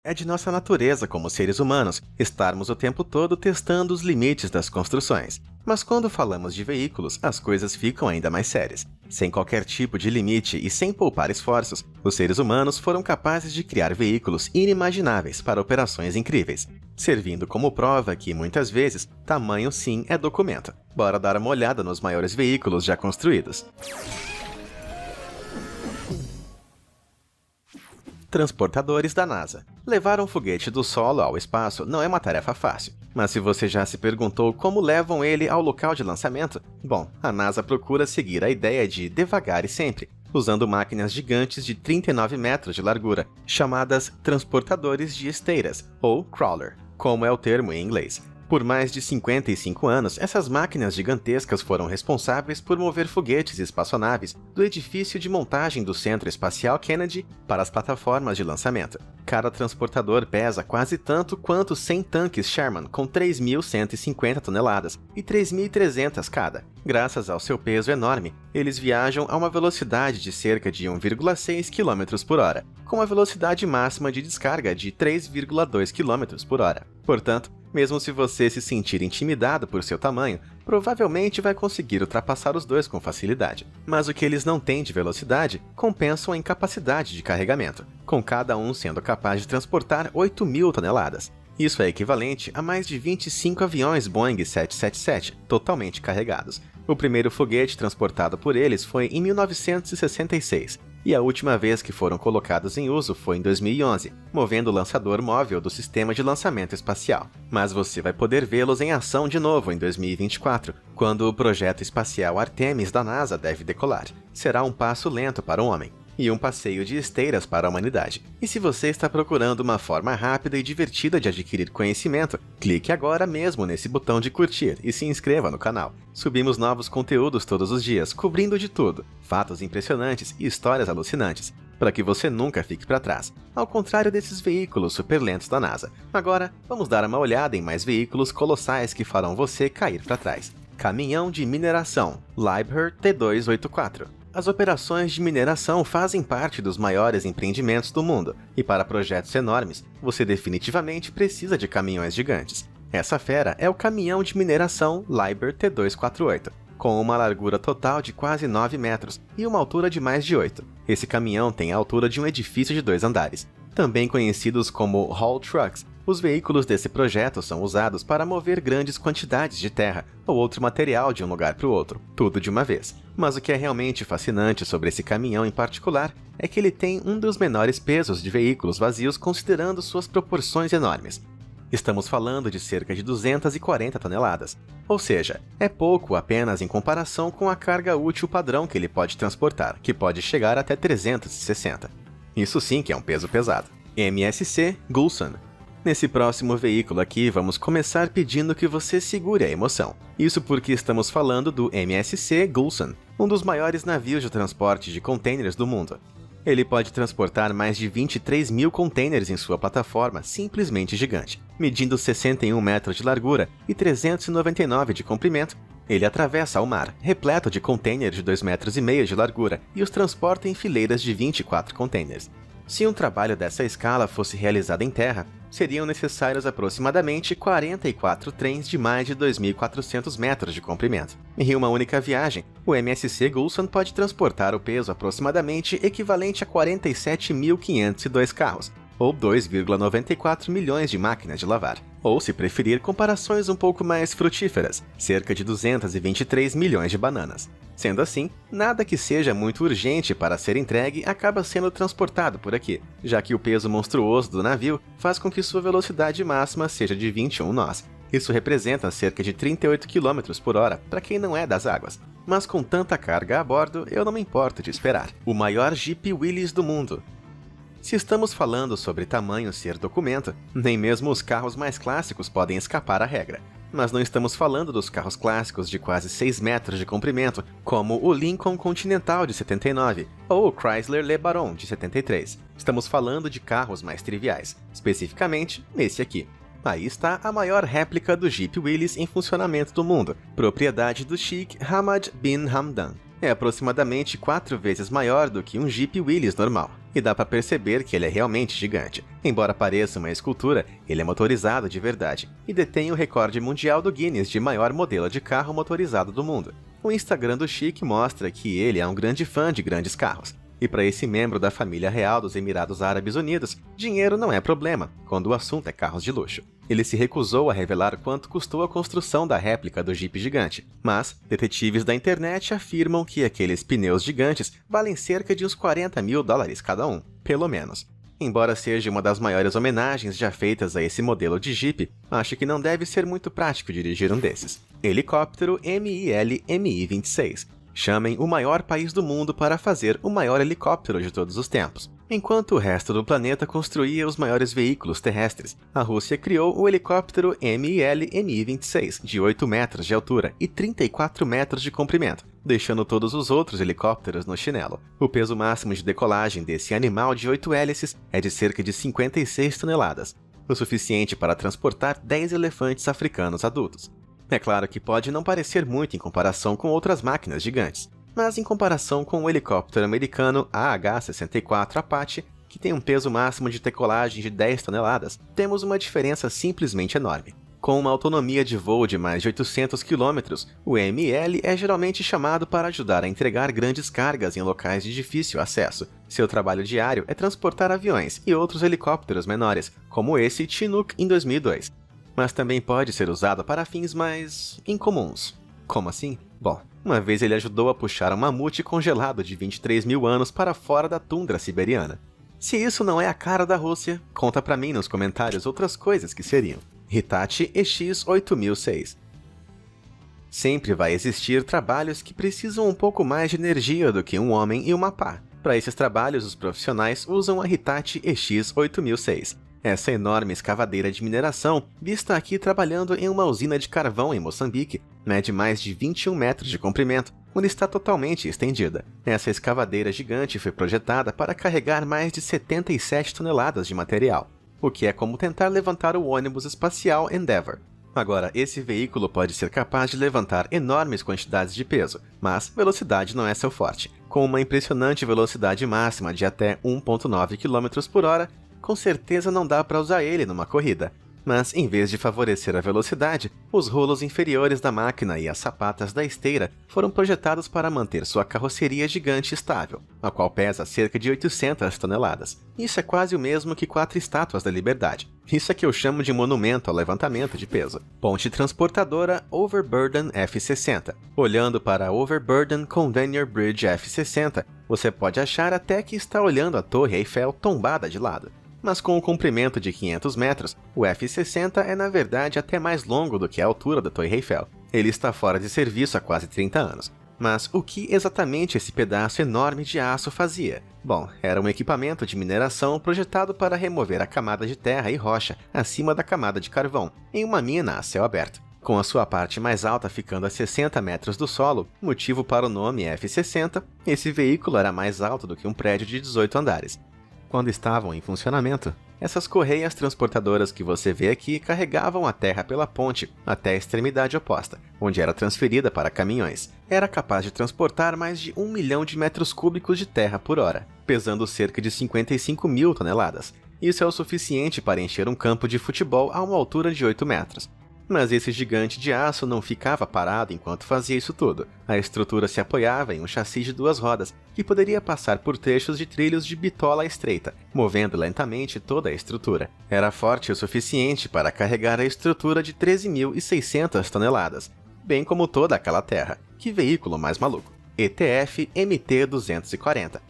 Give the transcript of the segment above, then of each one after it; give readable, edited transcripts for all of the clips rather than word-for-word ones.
É de nossa natureza como seres humanos estarmos o tempo todo testando os limites das construções. Mas quando falamos de veículos, as coisas ficam ainda mais sérias. Sem qualquer tipo de limite e sem poupar esforços, os seres humanos foram capazes de criar veículos inimagináveis para operações incríveis, servindo como prova que, muitas vezes, tamanho sim é documento. Bora dar uma olhada nos maiores veículos já construídos. Transportadores da NASA. Levar um foguete do solo ao espaço não é uma tarefa fácil, mas se você já se perguntou como levam ele ao local de lançamento, bom, a NASA procura seguir a ideia de devagar e sempre, usando máquinas gigantes de 39 metros de largura, chamadas transportadores de esteiras, ou crawler, como é o termo em inglês. Por mais de 55 anos, essas máquinas gigantescas foram responsáveis por mover foguetes e espaçonaves do edifício de montagem do Centro Espacial Kennedy para as plataformas de lançamento. Cada transportador pesa quase tanto quanto 100 tanques Sherman com 3.150 toneladas e 3.300 cada. Graças ao seu peso enorme, eles viajam a uma velocidade de cerca de 1,6 km por hora, com a velocidade máxima de descarga de 3,2 km por hora. Portanto, mesmo se você se sentir intimidado por seu tamanho, provavelmente vai conseguir ultrapassar os dois com facilidade. Mas o que eles não têm de velocidade compensam a incapacidade de carregamento, com cada um sendo capaz de transportar 8.000 toneladas. Isso é equivalente a mais de 25 aviões Boeing 777 totalmente carregados. O primeiro foguete transportado por eles foi em 1966, e a última vez que foram colocados em uso foi em 2011, movendo o lançador móvel do Sistema de Lançamento Espacial. Mas você vai poder vê-los em ação de novo em 2024, quando o projeto espacial Artemis da NASA deve decolar. Será um passo lento para o homem e um passeio de esteiras para a humanidade. E se você está procurando uma forma rápida e divertida de adquirir conhecimento, clique agora mesmo nesse botão de curtir e se inscreva no canal. Subimos novos conteúdos todos os dias, cobrindo de tudo, fatos impressionantes e histórias alucinantes, para que você nunca fique para trás, ao contrário desses veículos super lentos da NASA. Agora, vamos dar uma olhada em mais veículos colossais que farão você cair para trás. Caminhão de mineração, Liebherr T284. As operações de mineração fazem parte dos maiores empreendimentos do mundo, e para projetos enormes, você definitivamente precisa de caminhões gigantes. Essa fera é o caminhão de mineração Liebherr T248, com uma largura total de quase 9 metros e uma altura de mais de 8. Esse caminhão tem a altura de um edifício de 2 andares. Também conhecidos como haul trucks, os veículos desse projeto são usados para mover grandes quantidades de terra ou outro material de um lugar para o outro, tudo de uma vez. Mas o que é realmente fascinante sobre esse caminhão em particular é que ele tem um dos menores pesos de veículos vazios considerando suas proporções enormes. Estamos falando de cerca de 240 toneladas, ou seja, é pouco apenas em comparação com a carga útil padrão que ele pode transportar, que pode chegar até 360. Isso sim que é um peso pesado. MSC Gulson. Nesse próximo veículo aqui, vamos começar pedindo que você segure a emoção. Isso porque estamos falando do MSC Gulson, um dos maiores navios de transporte de contêineres do mundo. Ele pode transportar mais de 23.000 contêineres em sua plataforma simplesmente gigante. Medindo 61 metros de largura e 399 de comprimento, ele atravessa o mar, repleto de contêineres de 2,5 metros de largura, e os transporta em fileiras de 24 contêineres. Se um trabalho dessa escala fosse realizado em terra, seriam necessários aproximadamente 44 trens de mais de 2.400 metros de comprimento. Em uma única viagem, o MSC Gulson pode transportar o peso aproximadamente equivalente a 47.502 carros, ou 2,94 milhões de máquinas de lavar. Ou, se preferir, comparações um pouco mais frutíferas, cerca de 223 milhões de bananas. Sendo assim, nada que seja muito urgente para ser entregue acaba sendo transportado por aqui, já que o peso monstruoso do navio faz com que sua velocidade máxima seja de 21 nós. Isso representa cerca de 38 km por hora para quem não é das águas. Mas com tanta carga a bordo, eu não me importo de esperar. O maior Jeep Willys do mundo. Se estamos falando sobre tamanho ser documento, nem mesmo os carros mais clássicos podem escapar à regra. Mas não estamos falando dos carros clássicos de quase 6 metros de comprimento, como o Lincoln Continental de 79 ou o Chrysler LeBaron de 73. Estamos falando de carros mais triviais, especificamente nesse aqui. Aí está a maior réplica do Jeep Willys em funcionamento do mundo, propriedade do Sheikh Hamad bin Hamdan. É aproximadamente 4 vezes maior do que um Jeep Willys normal. e dá para perceber que ele é realmente gigante. Embora pareça uma escultura, ele é motorizado de verdade e detém o recorde mundial do Guinness de maior modelo de carro motorizado do mundo. O Instagram do Sheik mostra que ele é um grande fã de grandes carros. E para esse membro da família real dos Emirados Árabes Unidos, dinheiro não é problema quando o assunto é carros de luxo. Ele se recusou a revelar quanto custou a construção da réplica do Jeep gigante, mas detetives da internet afirmam que aqueles pneus gigantes valem cerca de uns $40.000 cada um, pelo menos. Embora seja uma das maiores homenagens já feitas a esse modelo de Jeep, acho que não deve ser muito prático dirigir um desses. Helicóptero MiL-Mi-26. Chamem o maior país do mundo para fazer o maior helicóptero de todos os tempos. Enquanto o resto do planeta construía os maiores veículos terrestres, a Rússia criou o helicóptero MiL-Mi-26, de 8 metros de altura e 34 metros de comprimento, deixando todos os outros helicópteros no chinelo. O peso máximo de decolagem desse animal de 8 hélices é de cerca de 56 toneladas, o suficiente para transportar 10 elefantes africanos adultos. É claro que pode não parecer muito em comparação com outras máquinas gigantes, mas em comparação com o helicóptero americano AH-64 Apache, que tem um peso máximo de decolagem de 10 toneladas, temos uma diferença simplesmente enorme. Com uma autonomia de voo de mais de 800 km, o MiL é geralmente chamado para ajudar a entregar grandes cargas em locais de difícil acesso. Seu trabalho diário é transportar aviões e outros helicópteros menores, como esse Chinook em 2002. Mas também pode ser usado para fins mais incomuns. Como assim? Bom, uma vez ele ajudou a puxar um mamute congelado de 23 mil anos para fora da tundra siberiana. Se isso não é a cara da Rússia, conta pra mim nos comentários outras coisas que seriam. Hitachi EX-8006. Sempre vai existir trabalhos que precisam um pouco mais de energia do que um homem e uma pá. Para esses trabalhos, os profissionais usam a Hitachi EX-8006. Essa enorme escavadeira de mineração, vista aqui trabalhando em uma usina de carvão em Moçambique, mede mais de 21 metros de comprimento, quando está totalmente estendida. Essa escavadeira gigante foi projetada para carregar mais de 77 toneladas de material, o que é como tentar levantar o ônibus espacial Endeavour. Agora, esse veículo pode ser capaz de levantar enormes quantidades de peso, mas velocidade não é seu forte. Com uma impressionante velocidade máxima de até 1,9 km por hora, com certeza não dá para usar ele numa corrida. Mas, em vez de favorecer a velocidade, os rolos inferiores da máquina e as sapatas da esteira foram projetados para manter sua carroceria gigante estável, a qual pesa cerca de 800 toneladas. Isso é quase o mesmo que 4 estátuas da Liberdade. Isso é que eu chamo de monumento ao levantamento de peso. Ponte transportadora Overburden F-60. Olhando para a Overburden Conveyor Bridge F-60, você pode achar até que está olhando a Torre Eiffel tombada de lado. Mas com um comprimento de 500 metros, o F-60 é na verdade até mais longo do que a altura da Torre Eiffel. Ele está fora de serviço há quase 30 anos. Mas o que exatamente esse pedaço enorme de aço fazia? Bom, era um equipamento de mineração projetado para remover a camada de terra e rocha acima da camada de carvão, em uma mina a céu aberto. Com a sua parte mais alta ficando a 60 metros do solo, motivo para o nome F-60, esse veículo era mais alto do que um prédio de 18 andares. Quando estavam em funcionamento, essas correias transportadoras que você vê aqui carregavam a terra pela ponte até a extremidade oposta, onde era transferida para caminhões. Era capaz de transportar mais de 1 milhão de metros cúbicos de terra por hora, pesando cerca de 55 mil toneladas. Isso é o suficiente para encher um campo de futebol a uma altura de 8 metros. Mas esse gigante de aço não ficava parado enquanto fazia isso tudo. A estrutura se apoiava em um chassi de 2 rodas, que poderia passar por trechos de trilhos de bitola estreita, movendo lentamente toda a estrutura. Era forte o suficiente para carregar a estrutura de 13.600 toneladas, bem como toda aquela terra. Que veículo mais maluco! ETF MT-240.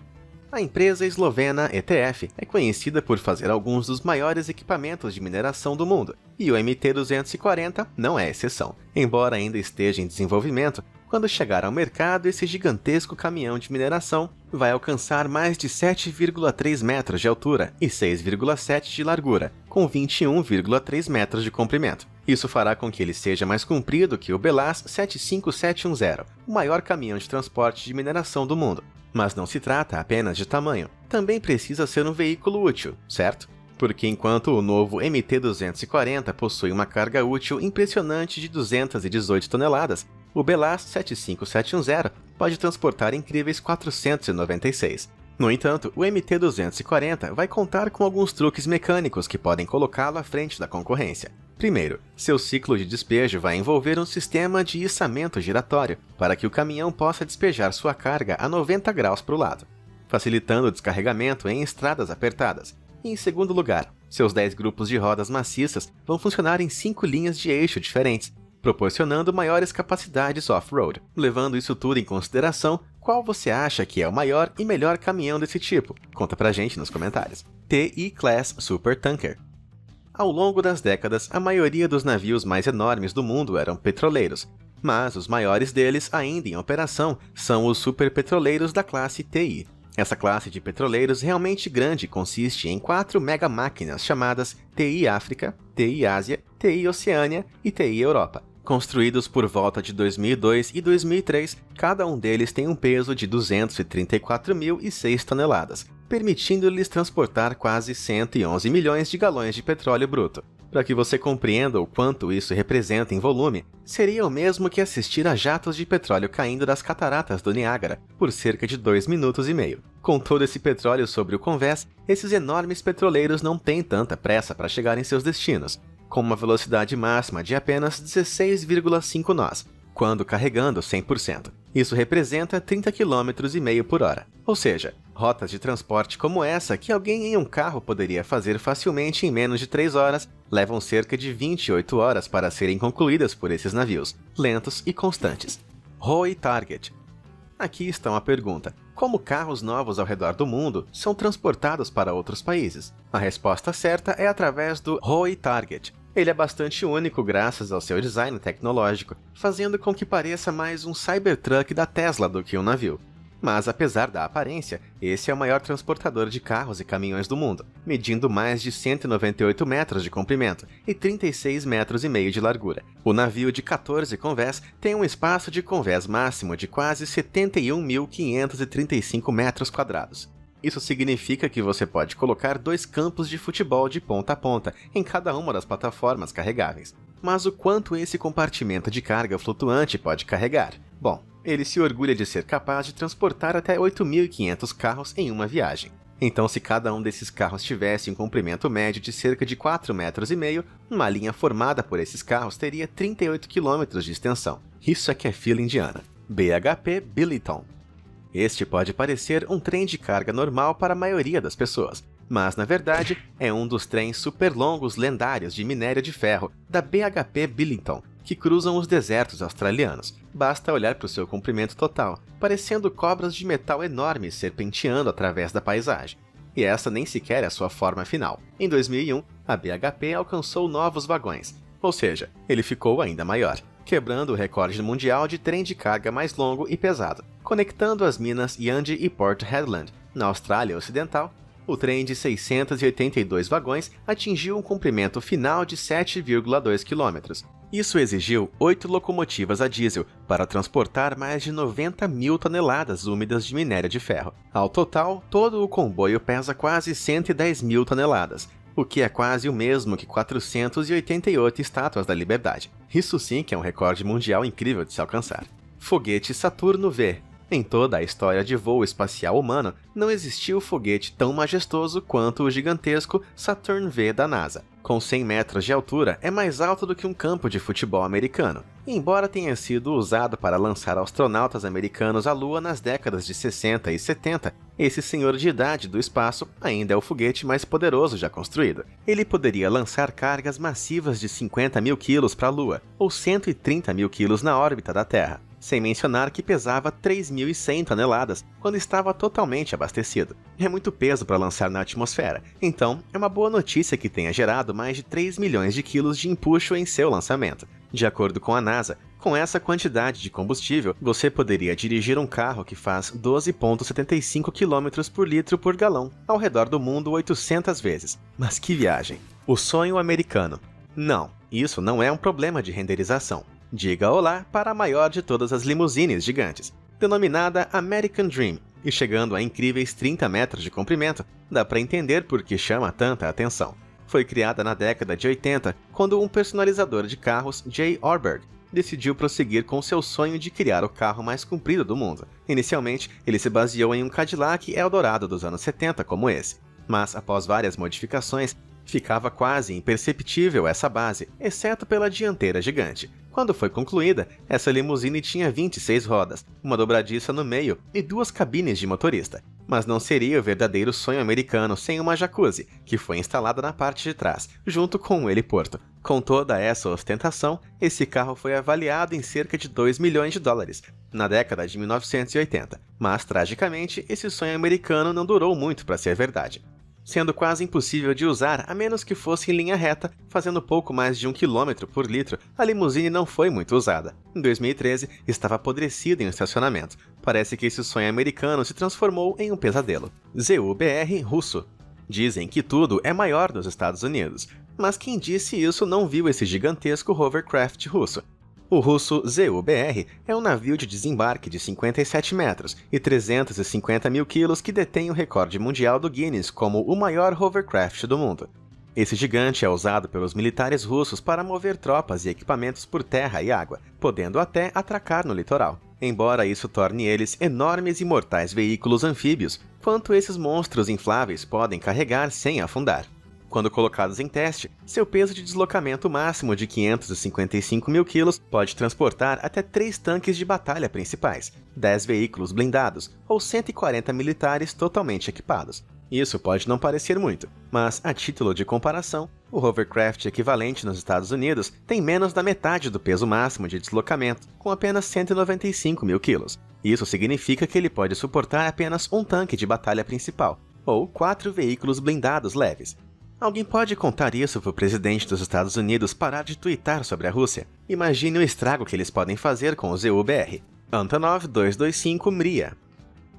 A empresa eslovena ETF é conhecida por fazer alguns dos maiores equipamentos de mineração do mundo, e o MT-240 não é exceção. Embora ainda esteja em desenvolvimento, quando chegar ao mercado, esse gigantesco caminhão de mineração vai alcançar mais de 7,3 metros de altura e 6,7 de largura, com 21,3 metros de comprimento. Isso fará com que ele seja mais comprido que o Belaz 75710, o maior caminhão de transporte de mineração do mundo. Mas não se trata apenas de tamanho, também precisa ser um veículo útil, certo? Porque enquanto o novo MT-240 possui uma carga útil impressionante de 218 toneladas, o Belaz 75710 pode transportar incríveis 496. No entanto, o MT-240 vai contar com alguns truques mecânicos que podem colocá-lo à frente da concorrência. Primeiro, seu ciclo de despejo vai envolver um sistema de içamento giratório para que o caminhão possa despejar sua carga a 90 graus para o lado, facilitando o descarregamento em estradas apertadas. E em segundo lugar, seus 10 grupos de rodas maciças vão funcionar em 5 linhas de eixo diferentes, proporcionando maiores capacidades off-road. Levando isso tudo em consideração, qual você acha que é o maior e melhor caminhão desse tipo? Conta pra gente nos comentários. TI Class Supertanker. Ao longo das décadas, a maioria dos navios mais enormes do mundo eram petroleiros, mas os maiores deles ainda em operação são os superpetroleiros da classe TI. Essa classe de petroleiros realmente grande consiste em 4 megamáquinas chamadas TI África, TI Ásia, TI Oceânia e TI Europa. Construídos por volta de 2002 e 2003, cada um deles tem um peso de 234.006 toneladas, permitindo-lhes transportar quase 111 milhões de galões de petróleo bruto. Para que você compreenda o quanto isso representa em volume, seria o mesmo que assistir a jatos de petróleo caindo das cataratas do Niágara por cerca de 2 minutos e meio. Com todo esse petróleo sobre o convés, esses enormes petroleiros não têm tanta pressa para chegar em seus destinos, com uma velocidade máxima de apenas 16,5 nós, quando carregando 100%. Isso representa 30 km e meio por hora. Ou seja, rotas de transporte como essa que alguém em um carro poderia fazer facilmente em menos de 3 horas, levam cerca de 28 horas para serem concluídas por esses navios, lentos e constantes. Roe Target. Aqui está uma pergunta: como carros novos ao redor do mundo são transportados para outros países? A resposta certa é através do Roe Target. Ele é bastante único graças ao seu design tecnológico, fazendo com que pareça mais um Cybertruck da Tesla do que um navio. Mas apesar da aparência, esse é o maior transportador de carros e caminhões do mundo, medindo mais de 198 metros de comprimento e 36 metros e meio de largura. O navio de 14 convés tem um espaço de convés máximo de quase 71.535 metros quadrados. Isso significa que você pode colocar 2 campos de futebol de ponta a ponta em cada uma das plataformas carregáveis. Mas o quanto esse compartimento de carga flutuante pode carregar? Bom, ele se orgulha de ser capaz de transportar até 8.500 carros em uma viagem. Então, se cada um desses carros tivesse um comprimento médio de cerca de 4,5 metros, uma linha formada por esses carros teria 38 km de extensão. Isso é que é fila indiana. BHP Billiton. Este pode parecer um trem de carga normal para a maioria das pessoas, mas na verdade é um dos trens super longos lendários de minério de ferro da BHP Billiton, que cruzam os desertos australianos. Basta olhar para o seu comprimento total, parecendo cobras de metal enormes serpenteando através da paisagem. E essa nem sequer é a sua forma final. Em 2001, a BHP alcançou novos vagões, ou seja, ele ficou ainda maior, quebrando o recorde mundial de trem de carga mais longo e pesado. Conectando as minas Yandi e Port Hedland, na Austrália Ocidental, o trem de 682 vagões atingiu um comprimento final de 7,2 km. Isso exigiu 8 locomotivas a diesel para transportar mais de 90.000 toneladas úmidas de minério de ferro. Ao total, todo o comboio pesa quase 110.000 toneladas, o que é quase o mesmo que 488 estátuas da Liberdade. Isso sim que é um recorde mundial incrível de se alcançar. Foguete Saturno V. Em toda a história de voo espacial humano, não existiu foguete tão majestoso quanto o gigantesco Saturn V da NASA. Com 100 metros de altura, é mais alto do que um campo de futebol americano. Embora tenha sido usado para lançar astronautas americanos à Lua nas décadas de 60 e 70, esse senhor de idade do espaço ainda é o foguete mais poderoso já construído. Ele poderia lançar cargas massivas de 50.000 quilos para a Lua, ou 130.000 quilos na órbita da Terra, sem mencionar que pesava 3.100 toneladas quando estava totalmente abastecido. É muito peso para lançar na atmosfera, então é uma boa notícia que tenha gerado mais de 3 milhões de quilos de empuxo em seu lançamento. De acordo com a NASA, com essa quantidade de combustível, você poderia dirigir um carro que faz 12,75 km por litro por galão, ao redor do mundo 800 vezes. Mas que viagem! O sonho americano. Não, isso não é um problema de renderização. Diga olá para a maior de todas as limusines gigantes, denominada American Dream, e chegando a incríveis 30 metros de comprimento, dá para entender por que chama tanta atenção. Foi criada na década de 80, quando um personalizador de carros, Jay Orberg, decidiu prosseguir com seu sonho de criar o carro mais comprido do mundo. Inicialmente, ele se baseou em um Cadillac Eldorado dos anos 70 como esse, mas após várias modificações, ficava quase imperceptível essa base, exceto pela dianteira gigante. Quando foi concluída, essa limusine tinha 26 rodas, uma dobradiça no meio e 2 cabines de motorista. Mas não seria o verdadeiro sonho americano sem uma jacuzzi, que foi instalada na parte de trás, junto com um heliporto. Com toda essa ostentação, esse carro foi avaliado em cerca de 2 milhões de dólares, na década de 1980. Mas, tragicamente, esse sonho americano não durou muito para ser verdade, sendo quase impossível de usar a menos que fosse em linha reta, fazendo pouco mais de 1 km por litro, a limusine não foi muito usada. Em 2013, estava apodrecida em um estacionamento. Parece que esse sonho americano se transformou em um pesadelo. ZUBR russo. Dizem que tudo é maior nos Estados Unidos, mas quem disse isso não viu esse gigantesco hovercraft russo. O russo ZUBR é um navio de desembarque de 57 metros e 350 mil quilos que detém o recorde mundial do Guinness como o maior hovercraft do mundo. Esse gigante é usado pelos militares russos para mover tropas e equipamentos por terra e água, podendo até atracar no litoral. Embora isso torne eles enormes e mortais veículos anfíbios, quanto esses monstros infláveis podem carregar sem afundar. Quando colocados em teste, seu peso de deslocamento máximo de 555 mil quilos pode transportar até 3 tanques de batalha principais, 10 veículos blindados ou 140 militares totalmente equipados. Isso pode não parecer muito, mas a título de comparação, o hovercraft equivalente nos Estados Unidos tem menos da metade do peso máximo de deslocamento, com apenas 195 mil quilos. Isso significa que ele pode suportar apenas um tanque de batalha principal, ou 4 veículos blindados leves. Alguém pode contar isso para o presidente dos Estados Unidos parar de tuitar sobre a Rússia? Imagine o estrago que eles podem fazer com o ZUBR. Antonov 225 Mriya.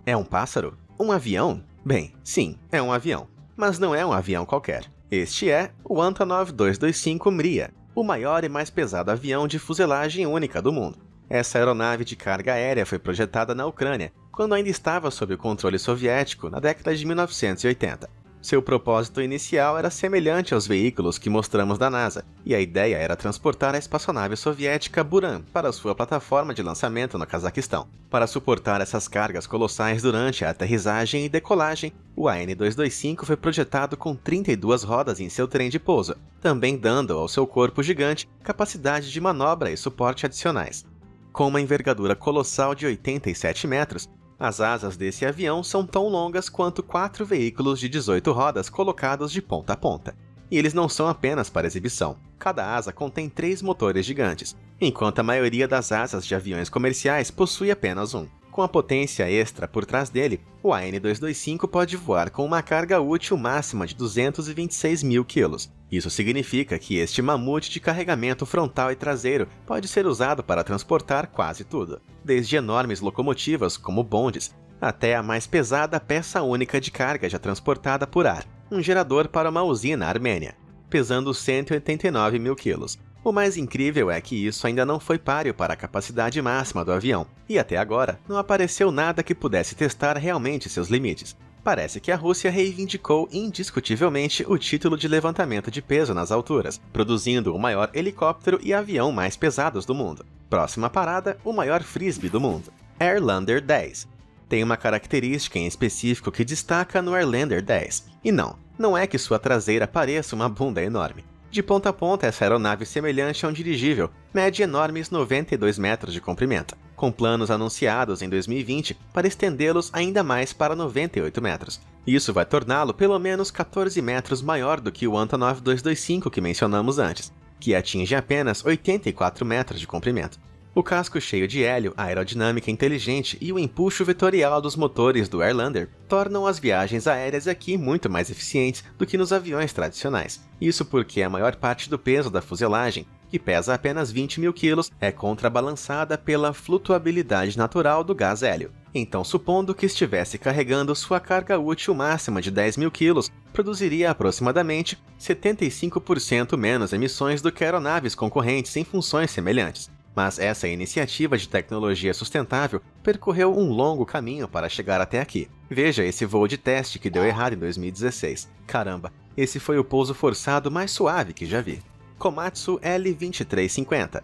É um pássaro? Um avião? Bem, sim, é um avião. Mas não é um avião qualquer. Este é o Antonov 225 Mriya, o maior e mais pesado avião de fuselagem única do mundo. Essa aeronave de carga aérea foi projetada na Ucrânia, quando ainda estava sob o controle soviético na década de 1980. Seu propósito inicial era semelhante aos veículos que mostramos da NASA, e a ideia era transportar a espaçonave soviética Buran para sua plataforma de lançamento no Cazaquistão. Para suportar essas cargas colossais durante a aterrissagem e decolagem, o AN-225 foi projetado com 32 rodas em seu trem de pouso, também dando ao seu corpo gigante capacidade de manobra e suporte adicionais. Com uma envergadura colossal de 87 metros, as asas desse avião são tão longas quanto 4 veículos de 18 rodas colocados de ponta a ponta. E eles não são apenas para exibição. Cada asa contém 3 motores gigantes, enquanto a maioria das asas de aviões comerciais possui apenas um. Com a potência extra por trás dele, o AN-225 pode voar com uma carga útil máxima de 226 mil quilos. Isso significa que este mamute de carregamento frontal e traseiro pode ser usado para transportar quase tudo, desde enormes locomotivas como bondes, até a mais pesada peça única de carga já transportada por ar, um gerador para uma usina armênia, pesando 189 mil quilos. O mais incrível é que isso ainda não foi páreo para a capacidade máxima do avião, e até agora não apareceu nada que pudesse testar realmente seus limites. Parece que a Rússia reivindicou indiscutivelmente o título de levantamento de peso nas alturas, produzindo o maior helicóptero e avião mais pesados do mundo. Próxima parada, o maior frisbee do mundo. Airlander 10. Tem uma característica em específico que destaca no Airlander 10. E não é que sua traseira pareça uma bunda enorme. De ponta a ponta, essa aeronave semelhante a um dirigível mede enormes 92 metros de comprimento, com planos anunciados em 2020 para estendê-los ainda mais para 98 metros. Isso vai torná-lo pelo menos 14 metros maior do que o Antonov 225 que mencionamos antes, que atinge apenas 84 metros de comprimento. O casco cheio de hélio, a aerodinâmica inteligente e o empuxo vetorial dos motores do Airlander tornam as viagens aéreas aqui muito mais eficientes do que nos aviões tradicionais. Isso porque a maior parte do peso da fuselagem, que pesa apenas 20 mil quilos, é contrabalançada pela flutuabilidade natural do gás hélio. Então, supondo que estivesse carregando sua carga útil máxima de 10 mil quilos, produziria aproximadamente 75% menos emissões do que aeronaves concorrentes em funções semelhantes. Mas essa iniciativa de tecnologia sustentável percorreu um longo caminho para chegar até aqui. Veja esse voo de teste que deu errado em 2016. Caramba, esse foi o pouso forçado mais suave que já vi. Komatsu L-2350.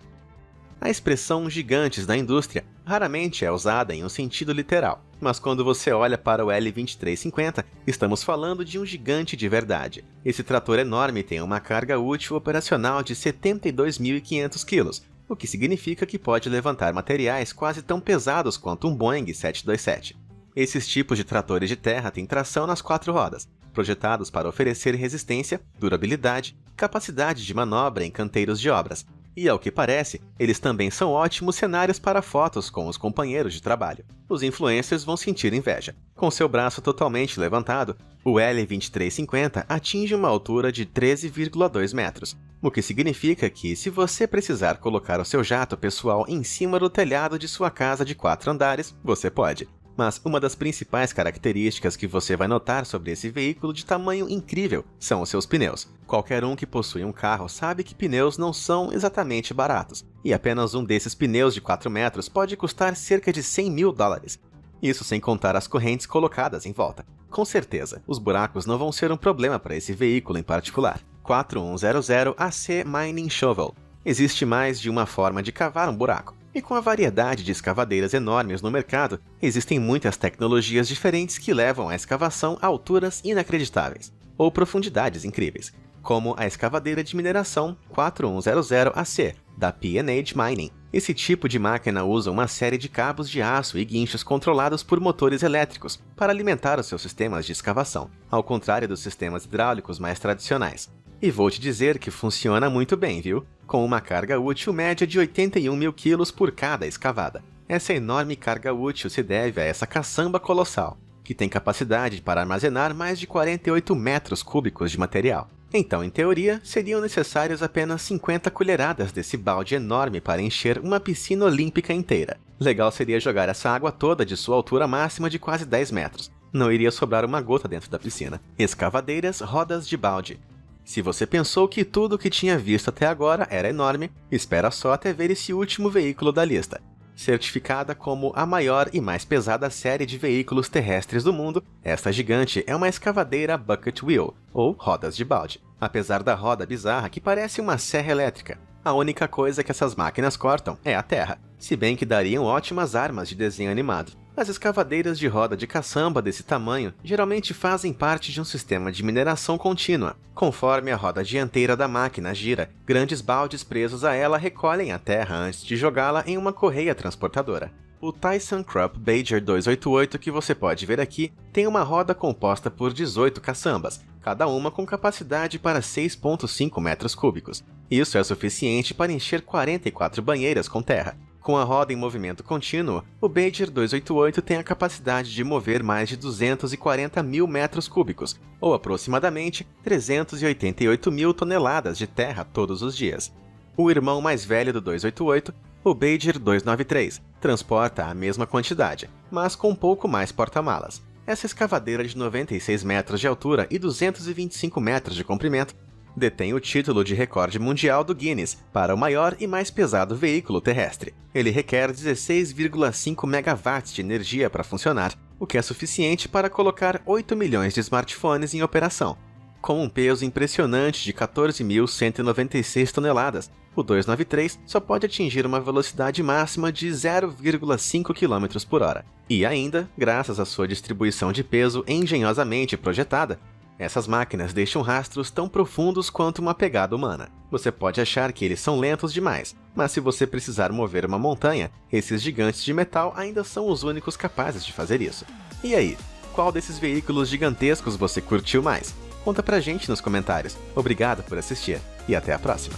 A expressão gigantes da indústria raramente é usada em um sentido literal, mas quando você olha para o L2350, estamos falando de um gigante de verdade. Esse trator enorme tem uma carga útil operacional de 72.500 kg, o que significa que pode levantar materiais quase tão pesados quanto um Boeing 727. Esses tipos de tratores de terra têm tração nas 4 rodas, projetados para oferecer resistência, durabilidade, capacidade de manobra em canteiros de obras. E, ao que parece, eles também são ótimos cenários para fotos com os companheiros de trabalho. Os influencers vão sentir inveja. Com seu braço totalmente levantado, o L2350 atinge uma altura de 13,2 metros, o que significa que, se você precisar colocar o seu jato pessoal em cima do telhado de sua casa de 4 andares, você pode. Mas uma das principais características que você vai notar sobre esse veículo de tamanho incrível são os seus pneus. Qualquer um que possui um carro sabe que pneus não são exatamente baratos, e apenas um desses pneus de 4 metros pode custar cerca de $100.000. Isso sem contar as correntes colocadas em volta. Com certeza, os buracos não vão ser um problema para esse veículo em particular. 4100 AC Mining Shovel. Existe mais de uma forma de cavar um buraco. E com a variedade de escavadeiras enormes no mercado, existem muitas tecnologias diferentes que levam a escavação a alturas inacreditáveis, ou profundidades incríveis, como a escavadeira de mineração 4100 AC, da P&H Mining. Esse tipo de máquina usa uma série de cabos de aço e guinchos controlados por motores elétricos para alimentar os seus sistemas de escavação, ao contrário dos sistemas hidráulicos mais tradicionais. E vou te dizer que funciona muito bem, viu? Com uma carga útil média de 81.000 kg por cada escavada. Essa enorme carga útil se deve a essa caçamba colossal, que tem capacidade para armazenar mais de 48 metros cúbicos de material. Então, em teoria, seriam necessários apenas 50 colheradas desse balde enorme para encher uma piscina olímpica inteira. Legal seria jogar essa água toda de sua altura máxima de quase 10 metros. Não iria sobrar uma gota dentro da piscina. Escavadeiras rodas de balde. Se você pensou que tudo o que tinha visto até agora era enorme, espera só até ver esse último veículo da lista. Certificada como a maior e mais pesada série de veículos terrestres do mundo, esta gigante é uma escavadeira bucket wheel, ou rodas de balde. Apesar da roda bizarra que parece uma serra elétrica, a única coisa que essas máquinas cortam é a terra, se bem que dariam ótimas armas de desenho animado. As escavadeiras de roda de caçamba desse tamanho geralmente fazem parte de um sistema de mineração contínua. Conforme a roda dianteira da máquina gira, grandes baldes presos a ela recolhem a terra antes de jogá-la em uma correia transportadora. O ThyssenKrupp Badger 288 que você pode ver aqui tem uma roda composta por 18 caçambas, cada uma com capacidade para 6,5 metros cúbicos. Isso é suficiente para encher 44 banheiras com terra. Com a roda em movimento contínuo, o Badger 288 tem a capacidade de mover mais de 240.000 metros cúbicos, ou aproximadamente 388.000 toneladas de terra todos os dias. O irmão mais velho do 288, o Badger 293, transporta a mesma quantidade, mas com um pouco mais porta-malas. Essa escavadeira de 96 metros de altura e 225 metros de comprimento detém o título de recorde mundial do Guinness para o maior e mais pesado veículo terrestre. Ele requer 16,5 megawatts de energia para funcionar, o que é suficiente para colocar 8 milhões de smartphones em operação. Com um peso impressionante de 14.196 toneladas, o 293 só pode atingir uma velocidade máxima de 0,5 km por hora. E ainda, graças à sua distribuição de peso engenhosamente projetada, essas máquinas deixam rastros tão profundos quanto uma pegada humana. Você pode achar que eles são lentos demais, mas se você precisar mover uma montanha, esses gigantes de metal ainda são os únicos capazes de fazer isso. E aí, qual desses veículos gigantescos você curtiu mais? Conta pra gente nos comentários. Obrigado por assistir e até a próxima!